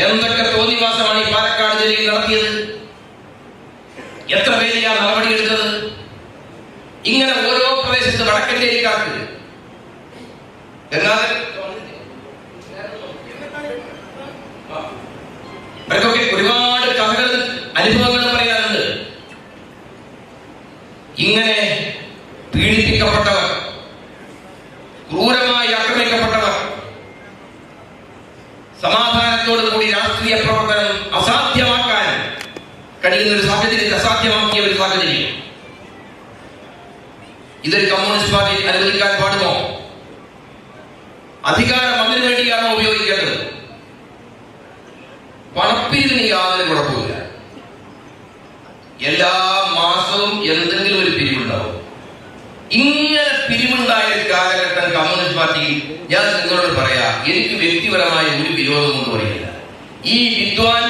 എന്തൊക്കെ തോന്നിവാസമാണ് ഈ പാലക്കാട് ജില്ലയിൽ നടത്തിയത്? എത്ര പേരെയാ നടപടിയെടുത്തത്? ഇങ്ങനെ ഓരോ പ്രദേശത്ത് വടക്കഞ്ചേരിക്കാർക്ക് ഇവർക്കൊക്കെ ഒരുപാട് കഥകൾ അനുഭവങ്ങൾ പറയാനുണ്ട്. ഇങ്ങനെ പീഡിപ്പിക്കപ്പെട്ടവർ, ക്രൂരമായി ആക്രമിക്കപ്പെട്ടവർ, സമാധാനത്തോടു കൂടി രാഷ്ട്രീയ പ്രവർത്തനം അസാധ്യമാക്കാൻ കഴിയുന്ന ഒരു സാഹചര്യത്തെ അസാധ്യമാക്കിയ ഒരു സാഹചര്യം ഇതൊരു കമ്മ്യൂണിസ്റ്റ് പാർട്ടി അനുവദിക്കാൻ പാടുമോ? അധികാരം അതിനു വേണ്ടിയാണോ ഉപയോഗിക്കേണ്ടത്? പണപ്പിരിവിന് യാതൊരു കുഴപ്പമില്ല. എല്ലാ മാസവും എന്തെങ്കിലും ഒരു പിരിവുണ്ടാവും. ഇങ്ങനെ പിരിവുണ്ടായ ഒരു കാലഘട്ടം കമ്മ്യൂണിസ്റ്റ് പാർട്ടിയിൽ ഞാൻ നിങ്ങളോട് പറയാ, എനിക്ക് വ്യക്തിപരമായ ഒരു വിരോധം കൊണ്ട് പറയില്ല. ഈ വിദ്വാൻ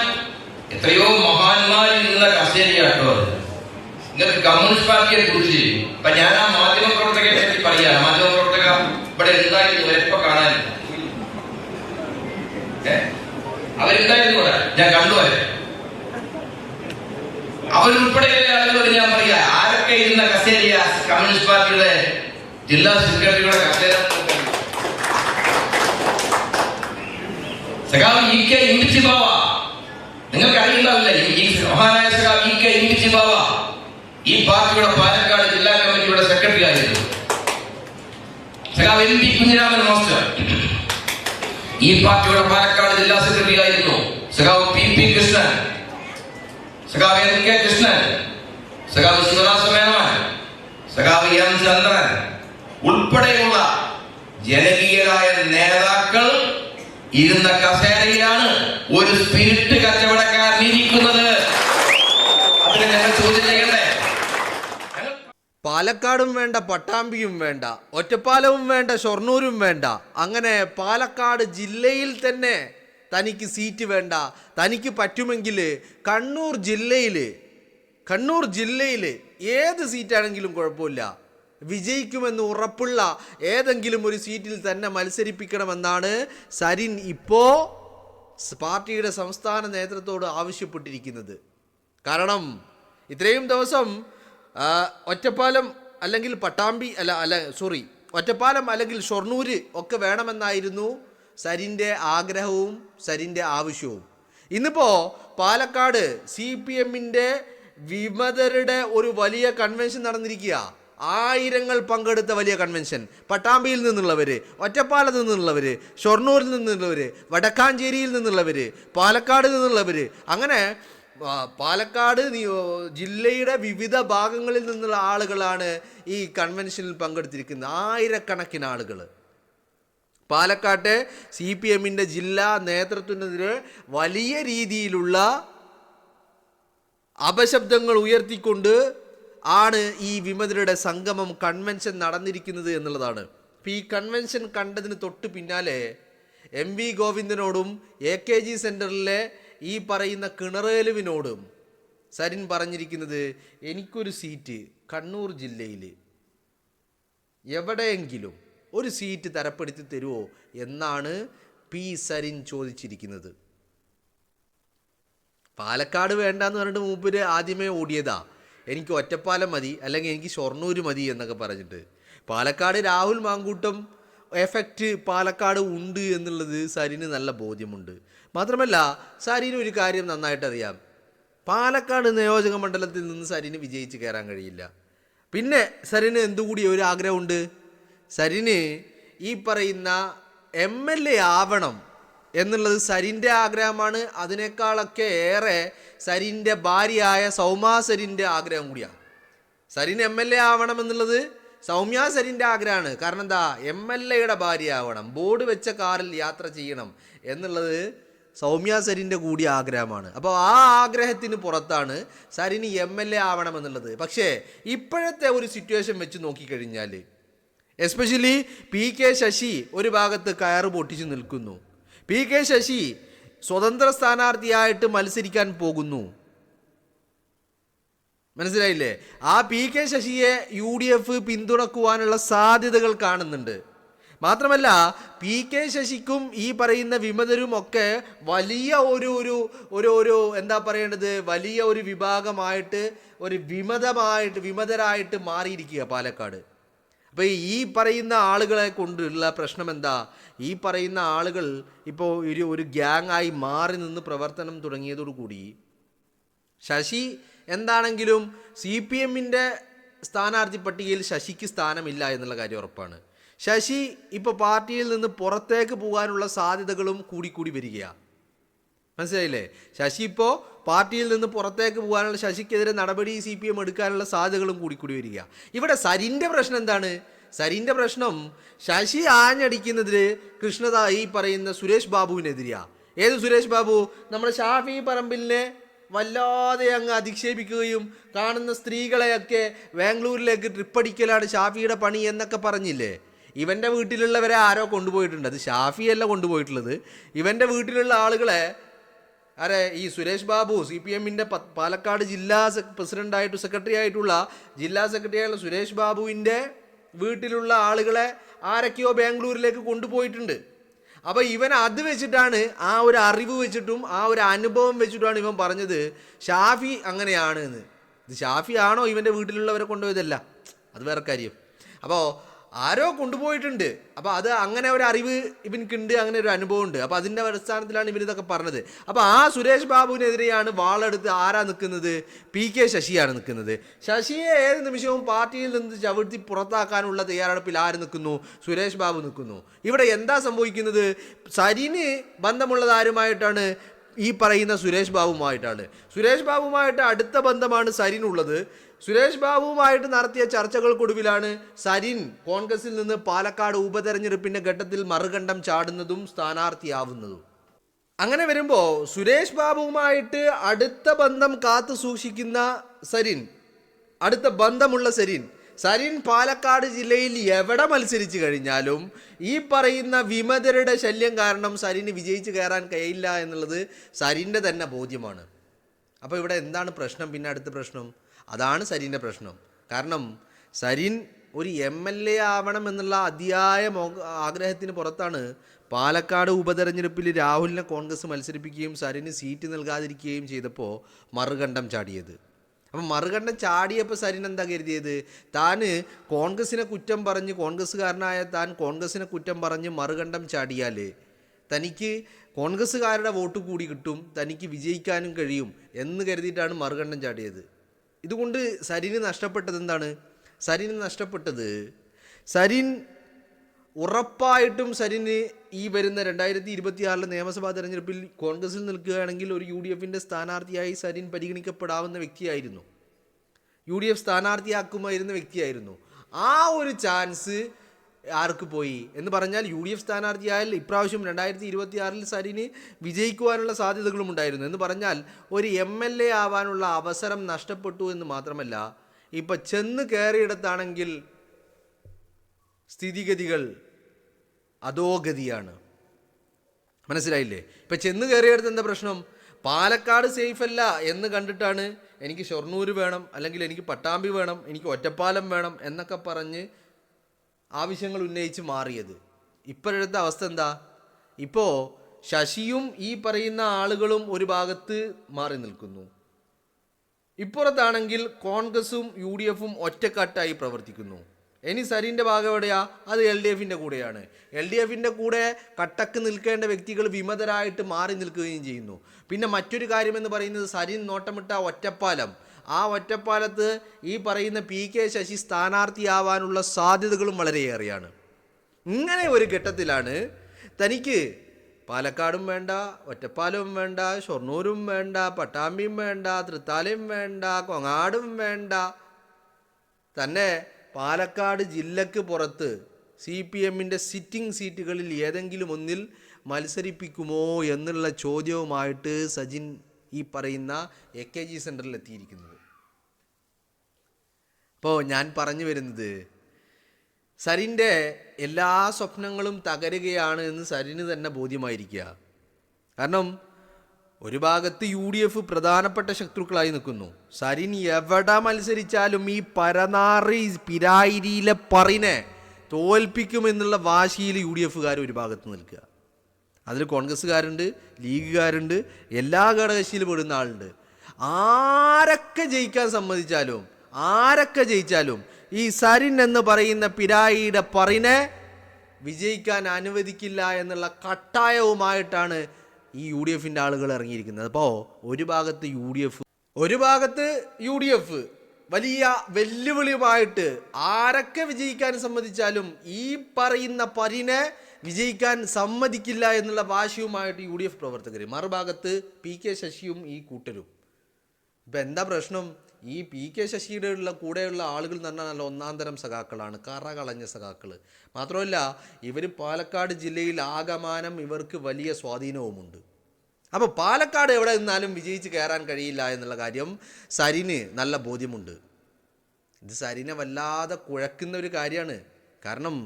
എത്രയോ മഹാന്മാരിൽ നിന്ന കസേരയാട്ടോ. നിങ്ങൾക്ക് കമ്മ്യൂണിസ്റ്റ് പാർട്ടിയെ കുറിച്ച് ഇപ്പൊ ഞാൻ ആ മാധ്യമ പ്രവർത്തകരെ പറ്റി പറയാ. മാധ്യമ പ്രവർത്തക ഇവിടെ എന്തായിരുന്നു എപ്പോ കാണാനില്ല. അവരുണ്ടായിരുന്നു ഇവിടെ, ഞാൻ കണ്ടുവരെ. അവരുൾപ്പെടെയുള്ള ആളുകളോട് ഞാൻ പറയാ, ആരൊക്കെ ഇരുന്ന കസേരയ കമ്മ്യൂണിസ്റ്റ് പാർട്ടിയുടെ ജില്ലാ സെക്രട്ടറിയുടെ കസേര? സഖാവ് ഇ കെ ഇമ്പിച്ചി ബാവ, നിങ്ങൾക്ക് അറിയുണ്ടാവില്ല. ഈ മഹാനായ സഖാവ് ഇ കെ ഇമ്പിച്ചി ബാവ ഈ പാർട്ടിയുടെ പാലക്കാട് ജില്ലാ കമ്മിറ്റിയുടെ സെക്രട്ടറി ആയിരുന്നു. സഖാവ് എം പി കുഞ്ഞിരാമൻ മാസ്റ്റർ ഈ പാർട്ടിയുടെ പാലക്കാട് ജില്ലാ സെക്രട്ടറി ആയിരുന്നു. സഖാവ് പി പി കൃഷ്ണൻ, സഖാവ് എൻ കെ കൃഷ്ണൻ, സഖാവ് ശിവദാസ മേനോൻ, സഖാവ് എം ചന്ദ്രൻ ഉൾപ്പെടെയുള്ള ജനകീയരായ നേതാക്കൾ ഇരുന്ന കസേരയിലാണ് ഒരു സ്പിരിറ്റ് കച്ചവടക്കാരൻ ഇരിക്കുന്നത്. അതിന് ഞങ്ങൾ ചോദ്യം ചെയ്യണ്ടേ? പാലക്കാടും വേണ്ട, പട്ടാമ്പിയും വേണ്ട, ഒറ്റപ്പാലവും വേണ്ട, ഷൊർണൂരും വേണ്ട. അങ്ങനെ പാലക്കാട് ജില്ലയിൽ തന്നെ തനിക്ക് സീറ്റ് വേണ്ട. തനിക്ക് പറ്റുമെങ്കിൽ കണ്ണൂർ ജില്ലയിൽ ഏത് സീറ്റാണെങ്കിലും കുഴപ്പമില്ല, വിജയിക്കുമെന്ന് ഉറപ്പുള്ള ഏതെങ്കിലും ഒരു സീറ്റിൽ തന്നെ മത്സരിപ്പിക്കണമെന്നാണ് സരിൻ ഇപ്പോൾ പാർട്ടിയുടെ സംസ്ഥാന നേതൃത്വത്തോട് ആവശ്യപ്പെട്ടിരിക്കുന്നത്. കാരണം ഇത്രയും ദിവസം ഒറ്റപ്പാലം അല്ലെങ്കിൽ ഒറ്റപ്പാലം അല്ലെങ്കിൽ ഷൊർണൂർ ഒക്കെ വേണമെന്നായിരുന്നു സരിൻ്റെ ആഗ്രഹവും സരിൻ്റെ ആവശ്യവും. ഇന്നിപ്പോൾ പാലക്കാട് CPMൻ്റെ വിമതരുടെ ഒരു വലിയ കൺവെൻഷൻ നടന്നിരിക്കുക. ആയിരങ്ങൾ പങ്കെടുത്ത വലിയ കൺവെൻഷൻ. പട്ടാമ്പിയിൽ നിന്നുള്ളവർ, ഒറ്റപ്പാലത്ത് നിന്നുള്ളവർ, ഷൊർണൂരിൽ നിന്നുള്ളവർ, വടക്കാഞ്ചേരിയിൽ നിന്നുള്ളവർ, പാലക്കാട് നിന്നുള്ളവർ, അങ്ങനെ പാലക്കാട് ജില്ലയുടെ വിവിധ ഭാഗങ്ങളിൽ നിന്നുള്ള ആളുകളാണ് ഈ കൺവെൻഷനിൽ പങ്കെടുത്തിരിക്കുന്നത്. ആയിരക്കണക്കിന് ആളുകൾ പാലക്കാട്ടെ CPMൻ്റെ ജില്ലാ നേതൃത്വത്തിനെതിരെ വലിയ രീതിയിലുള്ള അപശബ്ദങ്ങൾ ഉയർത്തിക്കൊണ്ട് ആണ് ഈ വിമതരുടെ സംഗമം കൺവെൻഷൻ നടന്നിരിക്കുന്നത് എന്നുള്ളതാണ്. അപ്പോൾ ഈ കൺവെൻഷൻ കണ്ടതിന് തൊട്ട് പിന്നാലെ MV ഗോവിന്ദനോടും AKG സെൻറ്ററിലെ ഈ പറയുന്ന കിണറേലുവിനോടും സരിൻ പറഞ്ഞിരിക്കുന്നത്, എനിക്കൊരു സീറ്റ് കണ്ണൂർ ജില്ലയിൽ എവിടെയെങ്കിലും ഒരു സീറ്റ് തരപ്പെടുത്തി തരുമോ എന്നാണ് P സരിൻ ചോദിച്ചിരിക്കുന്നത്. പാലക്കാട് വേണ്ടെന്ന് പറഞ്ഞിട്ട് മൂപ്പര് ആദ്യമേ ഓടിയതാ, എനിക്ക് ഒറ്റപ്പാലം മതി അല്ലെങ്കിൽ എനിക്ക് ഷൊർണൂർ മതി എന്നൊക്കെ പറഞ്ഞിട്ട്. പാലക്കാട് രാഹുൽ മാങ്കൂട്ടം എഫക്റ്റ് പാലക്കാട് ഉണ്ട് എന്നുള്ളത് സരിന് നല്ല ബോധ്യമുണ്ട്. മാത്രമല്ല സരിന് ഒരു കാര്യം നന്നായിട്ട് അറിയാം, പാലക്കാട് നിയോജക മണ്ഡലത്തിൽ നിന്ന് സരിന് വിജയിച്ച് കയറാൻ കഴിയില്ല. പിന്നെ സരിന് എന്തുകൂടി ഒരു ആഗ്രഹമുണ്ട്, സരിന് ഈ പറയുന്ന MLA ആവണം എന്നുള്ളത് സരിൻ്റെ ആഗ്രഹമാണ്. അതിനേക്കാളൊക്കെ ഏറെ സരിൻ്റെ ഭാര്യയായ സൗമ്യ സരിൻ്റെ ആഗ്രഹം കൂടിയാണ്. സരിൻ MLA ആവണം എന്നുള്ളത് സൗമ്യ സരിൻ്റെ ആഗ്രഹമാണ്. കാരണം എന്താ, MLAയുടെ ഭാര്യ ആവണം, ബോർഡ് വെച്ച കാറിൽ യാത്ര ചെയ്യണം എന്നുള്ളത് സൗമ്യ സരിൻ്റെ കൂടി ആഗ്രഹമാണ്. അപ്പോൾ ആ ആഗ്രഹത്തിന് പുറത്താണ് സരിന് MLA ആവണമെന്നുള്ളത്. പക്ഷേ ഇപ്പോഴത്തെ ഒരു സിറ്റുവേഷൻ വെച്ച് നോക്കിക്കഴിഞ്ഞാൽ, എസ്പെഷ്യലി PK ശശി ഒരു ഭാഗത്ത് കയറ് പൊട്ടിച്ച് നിൽക്കുന്നു. PK ശശി സ്വതന്ത്ര സ്ഥാനാർത്ഥിയായിട്ട് മത്സരിക്കാൻ പോകുന്നു. മനസ്സിലായില്ലേ? ആ PK ശശിയെ UDF പിന്തുണക്കുവാനുള്ള സാധ്യതകൾ കാണുന്നുണ്ട്. മാത്രമല്ല PK ശശിക്കും ഈ പറയുന്ന വിമതരും ഒക്കെ വലിയ ഒരു എന്താ പറയേണ്ടത്, വലിയ ഒരു വിഭാഗമായിട്ട്, ഒരു വിമതരായിട്ട് മാറിയിരിക്കുക പാലക്കാട്. അപ്പോൾ ഈ പറയുന്ന ആളുകളെ കൊണ്ടുള്ള പ്രശ്നം എന്താ, ഈ പറയുന്ന ആളുകൾ ഇപ്പോൾ ഒരു ഗ്യാങ് ആയി മാറി നിന്ന് പ്രവർത്തനം തുടങ്ങിയതോടുകൂടി ശശി എന്താണെങ്കിലും CPMൻ്റെ സ്ഥാനാർത്ഥി പട്ടികയിൽ ശശിക്ക് സ്ഥാനമില്ല എന്നുള്ള കാര്യം ഉറപ്പാണ്. ശശി ഇപ്പോൾ പാർട്ടിയിൽ നിന്ന് പുറത്തേക്ക് പോകാനുള്ള സാധ്യതകളും കൂടി വരികയാണ്. മനസ്സിലായില്ലേ? ശശി ഇപ്പോൾ പാർട്ടിയിൽ നിന്ന് പുറത്തേക്ക് പോകാനുള്ള, ശശിക്കെതിരെ നടപടി CPM എടുക്കാനുള്ള സാധ്യതകളും കൂടി വരിക. ഇവിടെ സരിൻ്റെ പ്രശ്നം എന്താണ്? സരിൻ്റെ പ്രശ്നം ശശി ആഞ്ഞടിക്കുന്നതിൽ ഈ പറയുന്ന സുരേഷ് ബാബുവിനെതിരെയാണ്. ഏത് സുരേഷ് ബാബു? നമ്മുടെ ഷാഫി പറമ്പിലിനെ വല്ലാതെ അങ്ങ് അധിക്ഷേപിക്കുകയും കാണുന്ന സ്ത്രീകളെയൊക്കെ ബാംഗ്ലൂരിലേക്ക് ട്രിപ്പടിക്കലാണ് ഷാഫിയുടെ പണി എന്നൊക്കെ പറഞ്ഞില്ലേ? ഇവൻ്റെ വീട്ടിലുള്ളവരെ ആരോ കൊണ്ടുപോയിട്ടുണ്ട്. അത് ഷാഫിയല്ല കൊണ്ടുപോയിട്ടുള്ളത്. ഇവൻ്റെ വീട്ടിലുള്ള ആളുകളെ ഈ സുരേഷ് ബാബു, CPMൻ്റെ പാലക്കാട് ജില്ലാ പ്രസിഡൻ്റായിട്ട് സെക്രട്ടറി ആയിട്ടുള്ള സുരേഷ് ബാബുവിൻ്റെ വീട്ടിലുള്ള ആളുകളെ ആരൊക്കെയോ ബാംഗ്ലൂരിലേക്ക് കൊണ്ടുപോയിട്ടുണ്ട്. അപ്പോൾ ഇവൻ അത് വെച്ചിട്ടാണ്, ആ ഒരു അറിവ് വെച്ചിട്ടും ആ ഒരു അനുഭവം വെച്ചിട്ടുമാണ് ഇവൻ പറഞ്ഞത് ഷാഫി അങ്ങനെയാണ് എന്ന്. ഇത് ഷാഫി ആണോ ഇവൻ്റെ വീട്ടിലുള്ളവരെ കൊണ്ടുപോയതല്ല, അത് വേറെ കാര്യം. അപ്പോൾ ആരോ കൊണ്ടുപോയിട്ടുണ്ട്. അപ്പോൾ അത് അങ്ങനെ ഒരു അറിവ് ഇവൻക്കുണ്ട്, അങ്ങനെ ഒരു അനുഭവം ഉണ്ട്. അപ്പോൾ അതിൻ്റെ അടിസ്ഥാനത്തിലാണ് ഇവരിതൊക്കെ പറഞ്ഞത്. അപ്പോൾ ആ സുരേഷ് ബാബുവിനെതിരെയാണ് വാളെടുത്ത് ആരാ നിൽക്കുന്നത്? PK ശശിയാണ് നിൽക്കുന്നത്. ശശിയെ ഏത് നിമിഷവും പാർട്ടിയിൽ നിന്ന് ചവിട്ടി പുറത്താക്കാനുള്ള തയ്യാറെടുപ്പിൽ ആര് നിൽക്കുന്നു? സുരേഷ് ബാബു നിൽക്കുന്നു. ഇവിടെ എന്താ സംഭവിക്കുന്നത്? സരിന് ബന്ധമുള്ളത് ആരുമായിട്ടാണ്? ഈ പറയുന്ന സുരേഷ് ബാബുമായിട്ടാണ്. സുരേഷ് ബാബുമായിട്ട് അടുത്ത ബന്ധമാണ് സരിനുള്ളത്. സുരേഷ് ബാബുവുമായിട്ട് നടത്തിയ ചർച്ചകൾക്കൊടുവിലാണ് സരിൻ കോൺഗ്രസിൽ നിന്ന് പാലക്കാട് ഉപതെരഞ്ഞെടുപ്പിൻ്റെ ഘട്ടത്തിൽ മറുകണ്ഠം ചാടുന്നതും സ്ഥാനാർത്ഥിയാവുന്നതും. അങ്ങനെ വരുമ്പോൾ സുരേഷ് ബാബുവുമായിട്ട് അടുത്ത ബന്ധം കാത്തു സൂക്ഷിക്കുന്ന അടുത്ത ബന്ധമുള്ള സരിൻ പാലക്കാട് ജില്ലയിൽ എവിടെ മത്സരിച്ചു കഴിഞ്ഞാലും ഈ പറയുന്ന വിമതരുടെ ശല്യം കാരണം സരിന് വിജയിച്ച് കയറാൻ കഴിയില്ല എന്നുള്ളത് സരിൻ്റെ തന്നെ ബോധ്യമാണ്. അപ്പോൾ ഇവിടെ എന്താണ് പ്രശ്നം? പിന്നെ അടുത്ത പ്രശ്നം അതാണ് സരിൻ്റെ പ്രശ്നം. കാരണം സരിൻ ഒരു MLA ആവണം എന്നുള്ള അതിയായ ആഗ്രഹത്തിന് പുറത്താണ് പാലക്കാട് ഉപതെരഞ്ഞെടുപ്പിൽ രാഹുലിനെ കോൺഗ്രസ് മത്സരിപ്പിക്കുകയും സരിന് സീറ്റ് നൽകാതിരിക്കുകയും ചെയ്തപ്പോൾ മറുകണ്ഠം ചാടിയത്. അപ്പം മറുകണ്ഠം ചാടിയപ്പോൾ സരിൻ എന്താ കരുതിയത്? താന് കോൺഗ്രസിനെ കുറ്റം പറഞ്ഞ്, കോൺഗ്രസ്സുകാരനായ താൻ കോൺഗ്രസിനെ കുറ്റം പറഞ്ഞ് മറുകണ്ഠം ചാടിയാൽ തനിക്ക് കോൺഗ്രസ്സുകാരുടെ വോട്ട് കൂടി കിട്ടും, തനിക്ക് വിജയിക്കാനും കഴിയും എന്ന് കരുതിയിട്ടാണ് മറുകണ്ഠം ചാടിയത്. ഇതുകൊണ്ട് സരിന് നഷ്ടപ്പെട്ടത് എന്താണ്? സരിൻ ഉറപ്പായിട്ടും സരിന് ഈ വരുന്ന 2026 നിയമസഭാ തെരഞ്ഞെടുപ്പിൽ കോൺഗ്രസിൽ നിൽക്കുകയാണെങ്കിൽ ഒരു UDFൻ്റെ സ്ഥാനാർത്ഥിയായി സരിൻ പരിഗണിക്കപ്പെടാവുന്ന വ്യക്തിയായിരുന്നു, UDF സ്ഥാനാർത്ഥിയാക്കുമായിരുന്ന വ്യക്തിയായിരുന്നു. ആ ഒരു ചാൻസ് ആർക്ക് പോയി എന്ന് പറഞ്ഞാൽ UDF സ്ഥാനാർത്ഥിയായാൽ ഇപ്രാവശ്യം 2026 സരിന് വിജയിക്കുവാനുള്ള സാധ്യതകളും ഉണ്ടായിരുന്നു. എന്ന് പറഞ്ഞാൽ ഒരു MLA ആവാനുള്ള അവസരം നഷ്ടപ്പെട്ടു എന്ന് മാത്രമല്ല, ഇപ്പം ചെന്ന് കയറിയിടത്താണെങ്കിൽ സ്ഥിതിഗതികൾ അധോഗതിയാണ്. മനസ്സിലായില്ലേ? ഇപ്പം ചെന്ന് കയറിയിടത്ത് എന്താ പ്രശ്നം? പാലക്കാട് സേഫല്ല എന്ന് കണ്ടിട്ടാണ് എനിക്ക് ഷൊർണൂർ വേണം, അല്ലെങ്കിൽ എനിക്ക് പട്ടാമ്പി വേണം, എനിക്ക് ഒറ്റപ്പാലം വേണം എന്നൊക്കെ പറഞ്ഞ് ആവശ്യങ്ങൾ ഉന്നയിച്ച് മാറിയത്. ഇപ്പോഴത്തെ അവസ്ഥ എന്താ? ഇപ്പോൾ ശശിയും ഈ പറയുന്ന ആളുകളും ഒരു ഭാഗത്ത് മാറി നിൽക്കുന്നു. ഇപ്പുറത്താണെങ്കിൽ കോൺഗ്രസും UDFും ഒറ്റക്കെട്ടായി പ്രവർത്തിക്കുന്നു. ഇനി സരിൻ്റെ ഭാഗം എവിടെയാ? അത് LDFൻ്റെ കൂടെയാണ്. LDFൻ്റെ കൂടെ കട്ടക്ക് നിൽക്കേണ്ട വ്യക്തികൾ വിമതരായിട്ട് മാറി നിൽക്കുകയും ചെയ്യുന്നു. പിന്നെ മറ്റൊരു കാര്യമെന്ന് പറയുന്നത് സരിൻ നോട്ടമിട്ട ഒറ്റപ്പാലം. ആ ഒറ്റപ്പാലത്ത് ഈ പറയുന്ന PK ശശി സ്ഥാനാർത്ഥിയാവാനുള്ള സാധ്യതകളും വളരെയേറെയാണ്. ഇങ്ങനെ ഒരു ഘട്ടത്തിലാണ് തനിക്ക് പാലക്കാടും വേണ്ട, ഒറ്റപ്പാലവും വേണ്ട, ഷൊർണൂരും വേണ്ട, പട്ടാമ്പിയും വേണ്ട, തൃത്താലയും വേണ്ട, കൊങ്ങാടും വേണ്ട, തന്നെ പാലക്കാട് ജില്ലക്ക് പുറത്ത് CPMൻ്റെ സിറ്റിംഗ് സീറ്റുകളിൽ ഏതെങ്കിലും ഒന്നിൽ മത്സരിപ്പിക്കുമോ എന്നുള്ള ചോദ്യവുമായിട്ട് സജിൻ ഈ പറയുന്ന AKG സെൻറ്ററിൽ എത്തിയിരിക്കുന്നത്. അപ്പോൾ ഞാൻ പറഞ്ഞു വരുന്നത്, സരിൻ്റെ എല്ലാ സ്വപ്നങ്ങളും തകരുകയാണ് എന്ന് സരിന് തന്നെ ബോധ്യമായിരിക്കുക. കാരണം ഒരു ഭാഗത്ത് UDF പ്രധാനപ്പെട്ട ശത്രുക്കളായി നിൽക്കുന്നു. സരിൻ എവിടെ മത്സരിച്ചാലും ഈ പരനാറി പിരായിരിയിലെ തോൽപ്പിക്കുമെന്നുള്ള വാശിയിൽ UDF-കാർ ഒരു ഭാഗത്ത് നിൽക്കുക. അതിൽ കോൺഗ്രസ്സുകാരുണ്ട്, ലീഗുകാരുണ്ട്, എല്ലാ ഘടകകക്ഷിയിലും പെടുന്ന ആളുണ്ട്. ആരൊക്കെ ജയിച്ചാലും ഈ സരിൻ എന്ന് പറയുന്ന പിരായിയുടെ പറയിനെ വിജയിക്കാൻ അനുവദിക്കില്ല എന്നുള്ള കട്ടായവുമായിട്ടാണ് ഈ UDF-ൻ്റെ ആളുകൾ ഇറങ്ങിയിരിക്കുന്നത്. അപ്പോൾ ഒരു ഭാഗത്ത് UDF വലിയ വെല്ലുവിളിയുമായിട്ട് ആരൊക്കെ വിജയിക്കാൻ സമ്മതിച്ചാലും ഈ പറയുന്ന പരിനെ വിജയിക്കാൻ സമ്മതിക്കില്ല എന്നുള്ള വാശിയുമായിട്ട് UDF പ്രവർത്തകർ, മറുഭാഗത്ത് PK ശശിയും ഈ കൂട്ടരും. ഇപ്പം എന്താ പ്രശ്നം? ഈ PK ശശിയുടെ കൂടെയുള്ള ആളുകൾ എന്ന് പറഞ്ഞാൽ നല്ല ഒന്നാം തരം സഖാക്കളാണ്, കറ കളഞ്ഞ സഖാക്കൾ. മാത്രമല്ല ഇവർ പാലക്കാട് ജില്ലയിൽ ആകമാനം ഇവർക്ക് വലിയ സ്വാധീനവുമുണ്ട്. അപ്പോൾ പാലക്കാട് എവിടെ നിന്നാലും വിജയിച്ച് കയറാൻ കഴിയില്ല എന്നുള്ള കാര്യം സരിന് നല്ല ബോധ്യമുണ്ട്. ഇത് സരിനെ വല്ലാതെ കുഴക്കുന്ന ഒരു കാര്യമാണ്. കാരണം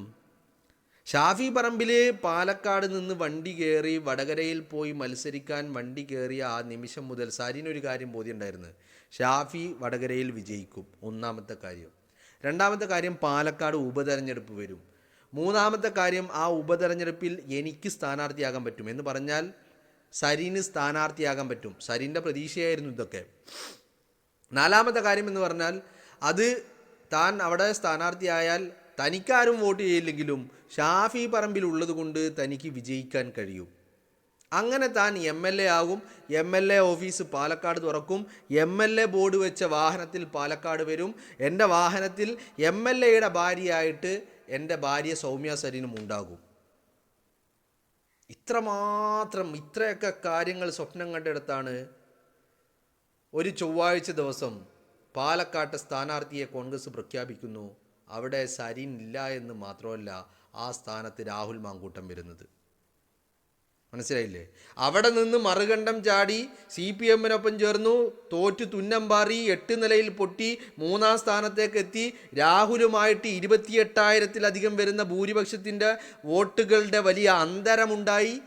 ഷാഫി പറമ്പിൽ പാലക്കാട് നിന്ന് വണ്ടി കയറി വടകരയിൽ പോയി മത്സരിക്കാൻ വണ്ടി കയറിയ ആ നിമിഷം മുതൽ സരിനൊരു കാര്യം ബോധ്യമുണ്ടായിരുന്നു: ഷാഫി വടകരയിൽ വിജയിക്കും. ഒന്നാമത്തെ കാര്യം. രണ്ടാമത്തെ കാര്യം, പാലക്കാട് ഉപതെരഞ്ഞെടുപ്പ് വരും. മൂന്നാമത്തെ കാര്യം, ആ ഉപതെരഞ്ഞെടുപ്പിൽ എനിക്ക് സ്ഥാനാർത്ഥിയാകാൻ പറ്റും എന്ന് പറഞ്ഞാൽ സരിന് സ്ഥാനാർത്ഥിയാകാൻ പറ്റും. സരിൻ്റെ പ്രതീക്ഷയായിരുന്നു ഇതൊക്കെ. നാലാമത്തെ കാര്യം എന്ന് പറഞ്ഞാൽ, അത് താൻ അവിടെ സ്ഥാനാർത്ഥിയായാൽ തനിക്കാരും വോട്ട് ചെയ്യില്ലെങ്കിലും ഷാഫി പറമ്പിൽ ഉള്ളത് കൊണ്ട് തനിക്ക് വിജയിക്കാൻ കഴിയും. അങ്ങനെ താൻ MLA ആകും. MLA ഓഫീസ് പാലക്കാട് തുറക്കും. MLA ബോർഡ് വെച്ച വാഹനത്തിൽ പാലക്കാട് വരും. എൻ്റെ വാഹനത്തിൽ MLAയുടെ ഭാര്യയായിട്ട് എൻ്റെ ഭാര്യ സൗമ്യ സരിനും ഉണ്ടാകും. ഇത്രയൊക്കെ കാര്യങ്ങൾ സ്വപ്നം കണ്ടെടുത്താണ് ഒരു ചൊവ്വാഴ്ച ദിവസം പാലക്കാട്ട് സ്ഥാനാർത്ഥിയെ കോൺഗ്രസ് പ്രഖ്യാപിക്കുന്നു. അവിടെ സരിൻ ഇല്ല എന്ന് മാത്രമല്ല, ആ സ്ഥാനത്ത് രാഹുൽ മാങ്കൂട്ടം വരുന്നത്. മനസ്സിലായില്ലേ? അവിടെ നിന്ന് മറുകണ്ഠം ചാടി CPM-നൊപ്പം ചേർന്നു, തോറ്റു തുന്നമ്പാറി 8 നിലയിൽ പൊട്ടി 3-ാം സ്ഥാനത്തേക്ക് എത്തി. രാഹുലുമായിട്ട് 28,000-ത്തിലധികം വരുന്ന ഭൂരിപക്ഷത്തിൻ്റെ വോട്ടുകളുടെ വലിയ അന്തരമുണ്ടായി.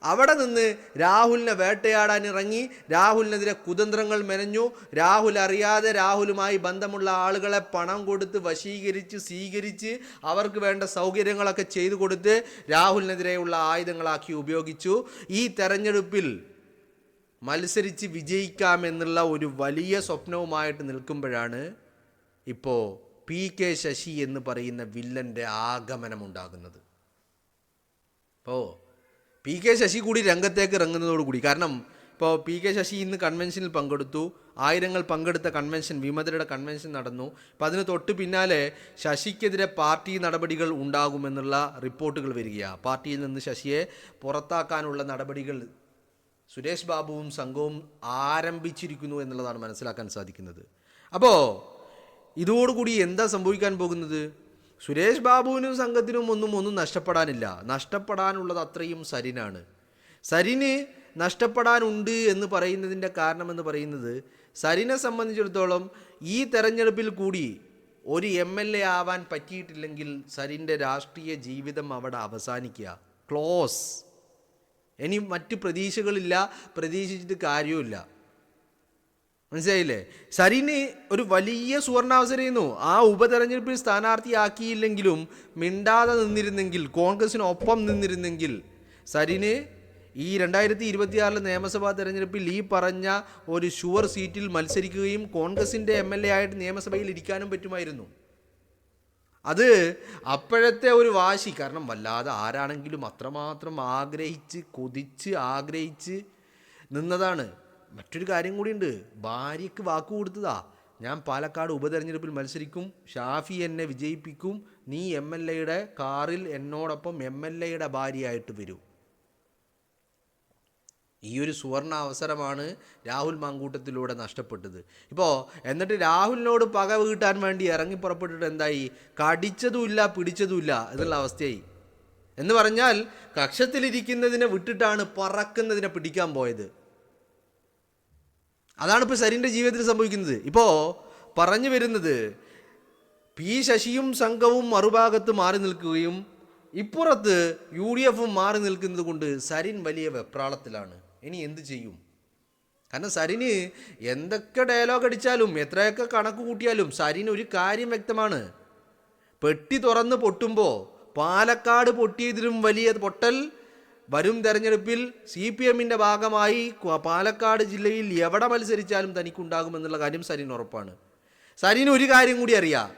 അവിടെ നിന്ന് രാഹുലിനെ വേട്ടയാടാൻ ഇറങ്ങി. രാഹുലിനെതിരെ കുതന്ത്രങ്ങൾ മെനഞ്ഞു. രാഹുൽ അറിയാതെ രാഹുലുമായി ബന്ധമുള്ള ആളുകളെ പണം കൊടുത്ത് വശീകരിച്ച് സ്വീകരിച്ച് അവർക്ക് വേണ്ട സൗകര്യങ്ങളൊക്കെ ചെയ്തു കൊടുത്ത് രാഹുലിനെതിരെയുള്ള ആയുധങ്ങളാക്കി ഉപയോഗിച്ചു. ഈ തെരഞ്ഞെടുപ്പിൽ മത്സരിച്ച് വിജയിക്കാമെന്നുള്ള ഒരു വലിയ സ്വപ്നവുമായിട്ട് നിൽക്കുമ്പോഴാണ് ഇപ്പോൾ PK ശശി എന്ന് പറയുന്ന വില്ലൻ്റെ ആഗമനമുണ്ടാകുന്നത്. അപ്പോൾ PK ശശി കൂടി രംഗത്തേക്ക് ഇറങ്ങുന്നതോടുകൂടി, കാരണം ഇപ്പോൾ PK ശശി ഇന്ന് കൺവെൻഷനിൽ പങ്കെടുത്തു. ആയിരങ്ങൾ പങ്കെടുത്ത കൺവെൻഷൻ, വിമതരുടെ കൺവെൻഷൻ നടന്നു. അപ്പം അതിന് തൊട്ട് പിന്നാലെ ശശിക്കെതിരെ പാർട്ടി നടപടികൾ ഉണ്ടാകുമെന്നുള്ള റിപ്പോർട്ടുകൾ വരികയാണ്. പാർട്ടിയിൽ നിന്ന് ശശിയെ പുറത്താക്കാനുള്ള നടപടികൾ സുരേഷ് ബാബുവും സംഘവും ആരംഭിച്ചിരിക്കുന്നു എന്നുള്ളതാണ് മനസ്സിലാക്കാൻ സാധിക്കുന്നത്. അപ്പോൾ ഇതോടുകൂടി എന്താ സംഭവിക്കാൻ പോകുന്നത്? സുരേഷ് ബാബുവിനും സംഘത്തിനും ഒന്നും നഷ്ടപ്പെടാനില്ല. നഷ്ടപ്പെടാനുള്ളത് അത്രയും സരിനാണ്. സരിന് നഷ്ടപ്പെടാനുണ്ട് എന്ന് പറയുന്നതിൻ്റെ കാരണമെന്ന് പറയുന്നത്, സരിനെ സംബന്ധിച്ചിടത്തോളം ഈ തെരഞ്ഞെടുപ്പിൽ കൂടി ഒരു MLA ആവാൻ പറ്റിയിട്ടില്ലെങ്കിൽ സരിൻ്റെ രാഷ്ട്രീയ ജീവിതം അവിടെ അവസാനിക്കുക, ക്ലോസ്. ഇനി മറ്റ് പ്രതീക്ഷകളില്ല, പ്രതീക്ഷിച്ചിട്ട് കാര്യവുമില്ല. മനസ്സിലായില്ലേ? സരിന് ഒരു വലിയ സുവർണാവസരമായിരുന്നു. ആ ഉപതെരഞ്ഞെടുപ്പിൽ സ്ഥാനാർത്ഥിയാക്കിയില്ലെങ്കിലും മിണ്ടാതെ നിന്നിരുന്നെങ്കിൽ, കോൺഗ്രസിനൊപ്പം നിന്നിരുന്നെങ്കിൽ സരിന് ഈ 2026 നിയമസഭാ തെരഞ്ഞെടുപ്പിൽ ഈ പറഞ്ഞ ഒരു ഷുവർ സീറ്റിൽ മത്സരിക്കുകയും കോൺഗ്രസിൻ്റെ MLA ആയിട്ട് നിയമസഭയിൽ ഇരിക്കാനും പറ്റുമായിരുന്നു. അത് അപ്പോഴത്തെ ഒരു വാശി, കാരണം വല്ലാതെ ആരാണെങ്കിലും അത്രമാത്രം ആഗ്രഹിച്ച് നിന്നതാണ്. മറ്റൊരു കാര്യം കൂടിയുണ്ട്, ഭാര്യയ്ക്ക് വാക്ക് കൊടുത്തതാ, ഞാൻ പാലക്കാട് ഉപതെരഞ്ഞെടുപ്പിൽ മത്സരിക്കും, ഷാഫി എന്നെ വിജയിപ്പിക്കും, നീ MLAയുടെ കാറിൽ എന്നോടൊപ്പം MLAയുടെ ഭാര്യയായിട്ട് വരൂ. ഈ ഒരു സുവർണ അവസരമാണ് രാഹുൽ മാങ്കൂട്ടത്തിലൂടെ നഷ്ടപ്പെട്ടത്. ഇപ്പോൾ എന്നിട്ട് രാഹുലിനോട് പക വീട്ടാൻ വേണ്ടി ഇറങ്ങി പുറപ്പെട്ടിട്ട് എന്തായി? കടിച്ചതുമില്ല പിടിച്ചതുമില്ല എന്നുള്ള അവസ്ഥയായി. എന്ന് പറഞ്ഞാൽ കക്ഷത്തിലിരിക്കുന്നതിനെ വിട്ടിട്ടാണ് പറക്കുന്നതിനെ പിടിക്കാൻ പോയത്. അതാണ് ഇപ്പോൾ സരിൻ്റെ ജീവിതത്തിൽ സംഭവിക്കുന്നത്. ഇപ്പോൾ പറഞ്ഞു വരുന്നത്, ശശിയും സംഘവും മറുഭാഗത്ത് മാറി നിൽക്കുകയും ഇപ്പുറത്ത് UDFും മാറി നിൽക്കുന്നത് കൊണ്ട് സരിൻ വലിയ വെപ്രാളത്തിലാണ്. ഇനി എന്ത് ചെയ്യും? കാരണം സരിന് എന്തൊക്കെ ഡയലോഗ് അടിച്ചാലും എത്രയൊക്കെ കണക്ക് കൂട്ടിയാലും സരിന് ഒരു കാര്യം വ്യക്തമാണ്: പെട്ടി തുറന്ന് പൊട്ടുമ്പോൾ പാലക്കാട് പൊട്ടിയതിലും വലിയ പൊട്ടൽ വരും തെരഞ്ഞെടുപ്പിൽ CPM-ൻ്റെ ഭാഗമായി പാലക്കാട് ജില്ലയിൽ എവിടെ മത്സരിച്ചാലും തനിക്കുണ്ടാകുമെന്നുള്ള കാര്യം സരീൻ ഉറപ്പാണ്. സരീന് ഒരു കാര്യം കൂടി അറിയാം,